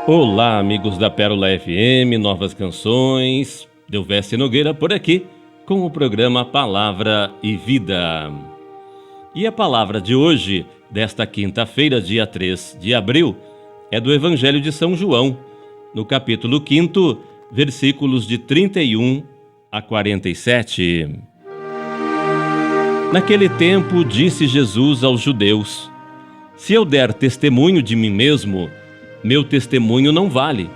Olá, amigos da Pérola FM, novas canções. Delvécio Nogueira por aqui, com o programa Palavra e Vida. E a palavra de hoje, desta quinta-feira, dia 3 de abril, é do Evangelho de São João, no capítulo 5, versículos de 31 a 47. Naquele tempo, disse Jesus aos judeus: Se eu der testemunho de mim mesmo, meu testemunho não vale,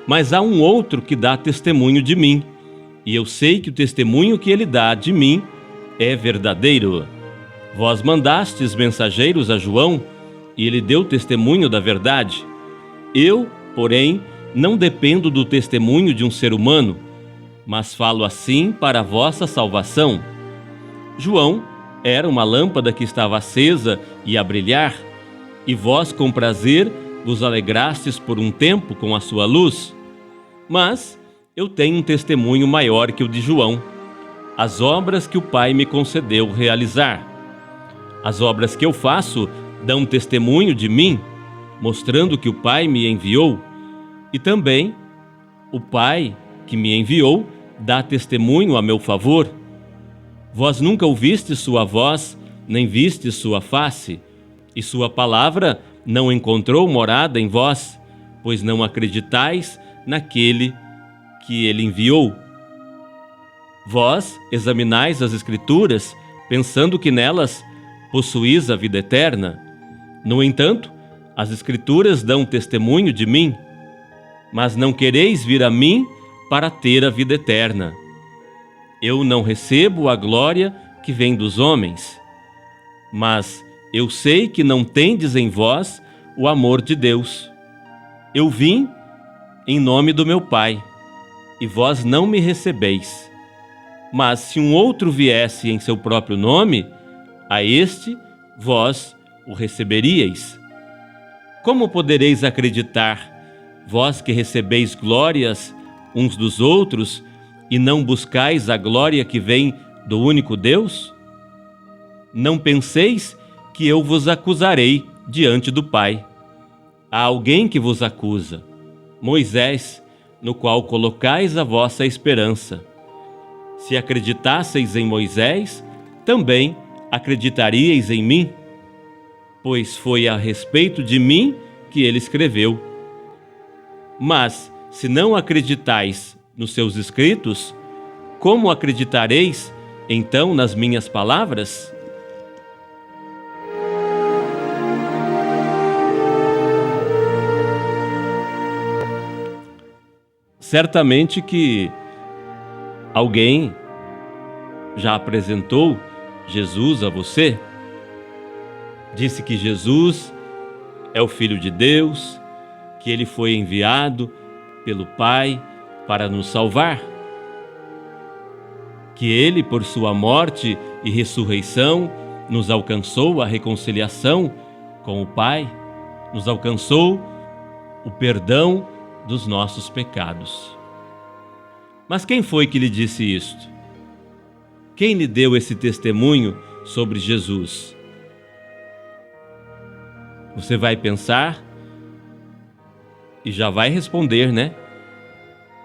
mas há um outro que dá testemunho de mim, e eu sei que o testemunho que ele dá de mim é verdadeiro. Vós mandastes mensageiros a João, e ele deu testemunho da verdade. Eu, porém, não dependo do testemunho de um ser humano, mas falo assim para a vossa salvação. João era uma lâmpada que estava acesa e a brilhar, e vós com prazer vos alegrastes por um tempo com a sua luz. Mas eu tenho um testemunho maior que o de João, as obras que o Pai me concedeu realizar. As obras que eu faço dão testemunho de mim, mostrando que o Pai me enviou, e também o Pai que me enviou dá testemunho a meu favor. Vós nunca ouvistes sua voz, nem vistes sua face, e sua palavra não encontrou morada em vós, pois não acreditais naquele que ele enviou. Vós examinais as Escrituras, pensando que nelas possuís a vida eterna. No entanto, as Escrituras dão testemunho de mim, mas não quereis vir a mim para ter a vida eterna. Eu não recebo a glória que vem dos homens, mas eu sei que não tendes em vós o amor de Deus. Eu vim em nome do meu Pai, e vós não me recebeis. Mas se um outro viesse em seu próprio nome, a este vós o receberíeis. Como podereis acreditar, vós que recebeis glórias uns dos outros, e não buscais a glória que vem do único Deus? Não penseis que eu vos acusarei diante do Pai. Há alguém que vos acusa, Moisés, no qual colocais a vossa esperança. Se acreditasseis em Moisés, também acreditaríeis em mim, pois foi a respeito de mim que ele escreveu. Mas, se não acreditais nos seus escritos, como acreditareis, então, nas minhas palavras? Certamente que alguém já apresentou Jesus a você, disse que Jesus é o Filho de Deus, que ele foi enviado pelo Pai para nos salvar, que ele, por sua morte e ressurreição, nos alcançou a reconciliação com o Pai, nos alcançou o perdão dos nossos pecados. Mas quem foi que lhe disse isto? Quem lhe deu esse testemunho sobre Jesus? Você vai pensar e já vai responder, né?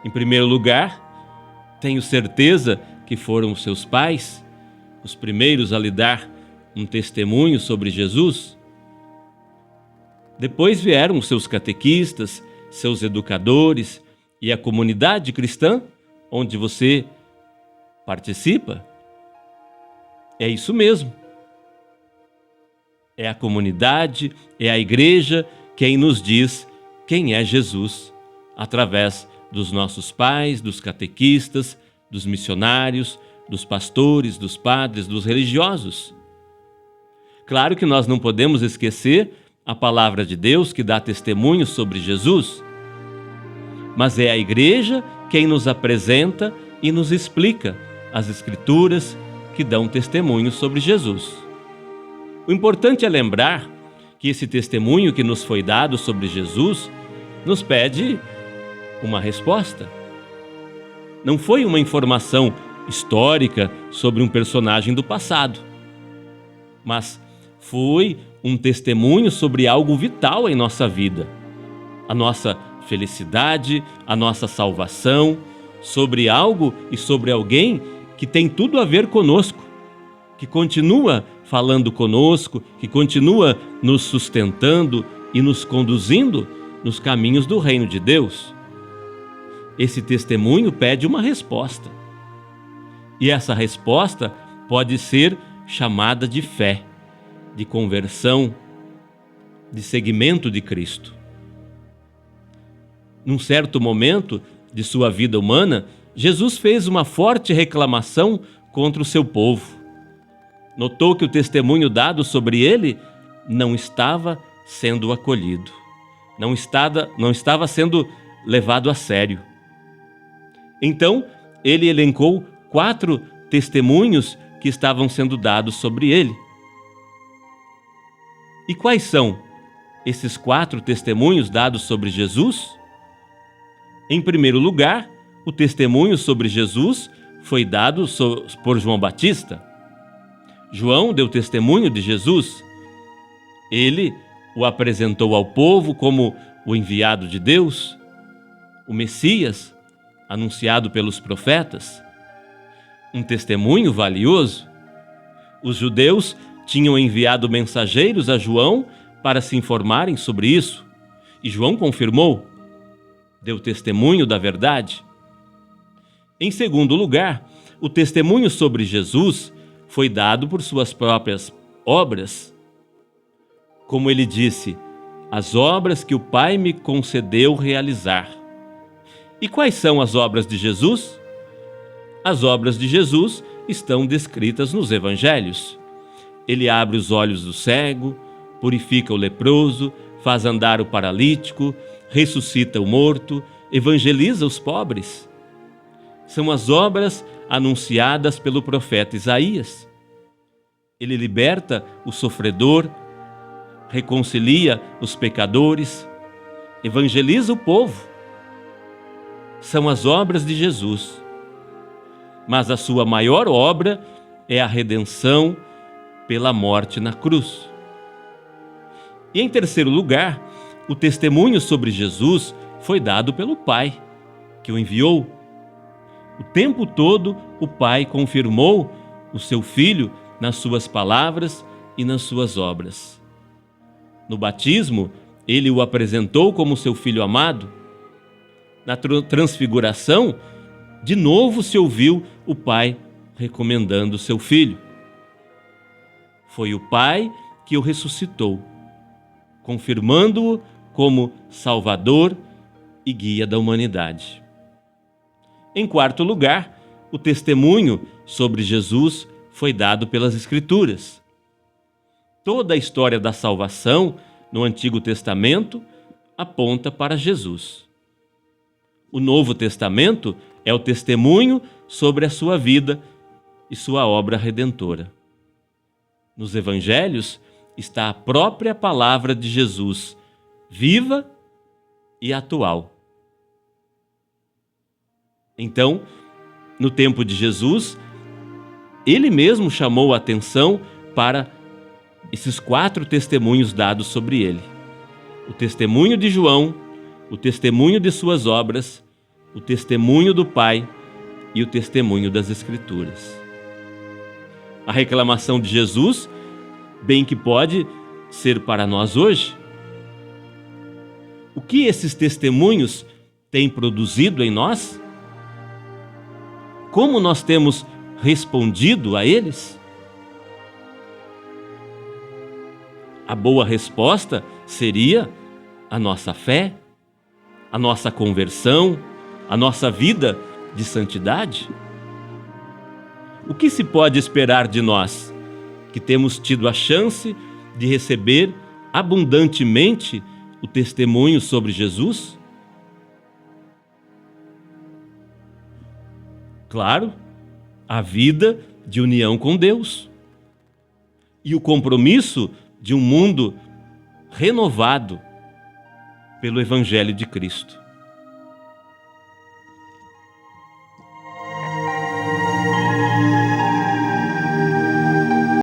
Em primeiro lugar, tenho certeza que foram os seus pais os primeiros a lhe dar um testemunho sobre Jesus. Depois vieram os seus catequistas, seus educadores e a comunidade cristã onde você participa. É isso mesmo. É a comunidade, é a igreja quem nos diz quem é Jesus, através dos nossos pais, dos catequistas, dos missionários, dos pastores, dos padres, dos religiosos. Claro que nós não podemos esquecer a palavra de Deus que dá testemunho sobre Jesus, mas é a igreja quem nos apresenta e nos explica as Escrituras que dão testemunho sobre Jesus. O importante é lembrar que esse testemunho que nos foi dado sobre Jesus nos pede uma resposta. Não foi uma informação histórica sobre um personagem do passado, mas foi um testemunho sobre algo vital em nossa vida, a nossa felicidade, a nossa salvação, sobre algo e sobre alguém que tem tudo a ver conosco, que continua falando conosco, que continua nos sustentando e nos conduzindo nos caminhos do reino de Deus. Esse testemunho pede uma resposta. E essa resposta pode ser chamada de fé, de conversão, de seguimento de Cristo. Num certo momento de sua vida humana, Jesus fez uma forte reclamação contra o seu povo. Notou que o testemunho dado sobre ele não estava sendo acolhido, não estava sendo levado a sério. Então, ele elencou 4 testemunhos que estavam sendo dados sobre ele. E quais são esses 4 testemunhos dados sobre Jesus? Em primeiro lugar, o testemunho sobre Jesus foi dado por João Batista. João deu testemunho de Jesus. Ele o apresentou ao povo como o enviado de Deus, o Messias, anunciado pelos profetas. Um testemunho valioso. Os judeus tinham enviado mensageiros a João para se informarem sobre isso, e João confirmou, deu testemunho da verdade. Em segundo lugar, o testemunho sobre Jesus foi dado por suas próprias obras. Como ele disse, as obras que o Pai me concedeu realizar. E quais são as obras de Jesus? As obras de Jesus estão descritas nos evangelhos. Ele abre os olhos do cego, purifica o leproso, faz andar o paralítico, ressuscita o morto, evangeliza os pobres. São as obras anunciadas pelo profeta Isaías. Ele liberta o sofredor, reconcilia os pecadores, evangeliza o povo. São as obras de Jesus. Mas a sua maior obra é a redenção pela morte na cruz. E em terceiro lugar, o testemunho sobre Jesus foi dado pelo Pai, que o enviou. O tempo todo, o Pai confirmou o seu Filho nas suas palavras e nas suas obras. No batismo, ele o apresentou como seu Filho amado. Na transfiguração, de novo se ouviu o Pai recomendando seu Filho. Foi o Pai que o ressuscitou, confirmando-o como Salvador e guia da humanidade. Em quarto lugar, o testemunho sobre Jesus foi dado pelas Escrituras. Toda a história da salvação no Antigo Testamento aponta para Jesus. O Novo Testamento é o testemunho sobre a sua vida e sua obra redentora. Nos Evangelhos está a própria palavra de Jesus, viva e atual. Então, no tempo de Jesus, ele mesmo chamou a atenção para esses 4 testemunhos dados sobre ele. O testemunho de João, o testemunho de suas obras, o testemunho do Pai e o testemunho das Escrituras. A reclamação de Jesus, bem que pode ser para nós hoje. O que esses testemunhos têm produzido em nós? Como nós temos respondido a eles? A boa resposta seria a nossa fé, a nossa conversão, a nossa vida de santidade. O que se pode esperar de nós, que temos tido a chance de receber abundantemente o testemunho sobre Jesus? Claro, a vida de união com Deus e o compromisso de um mundo renovado pelo Evangelho de Cristo.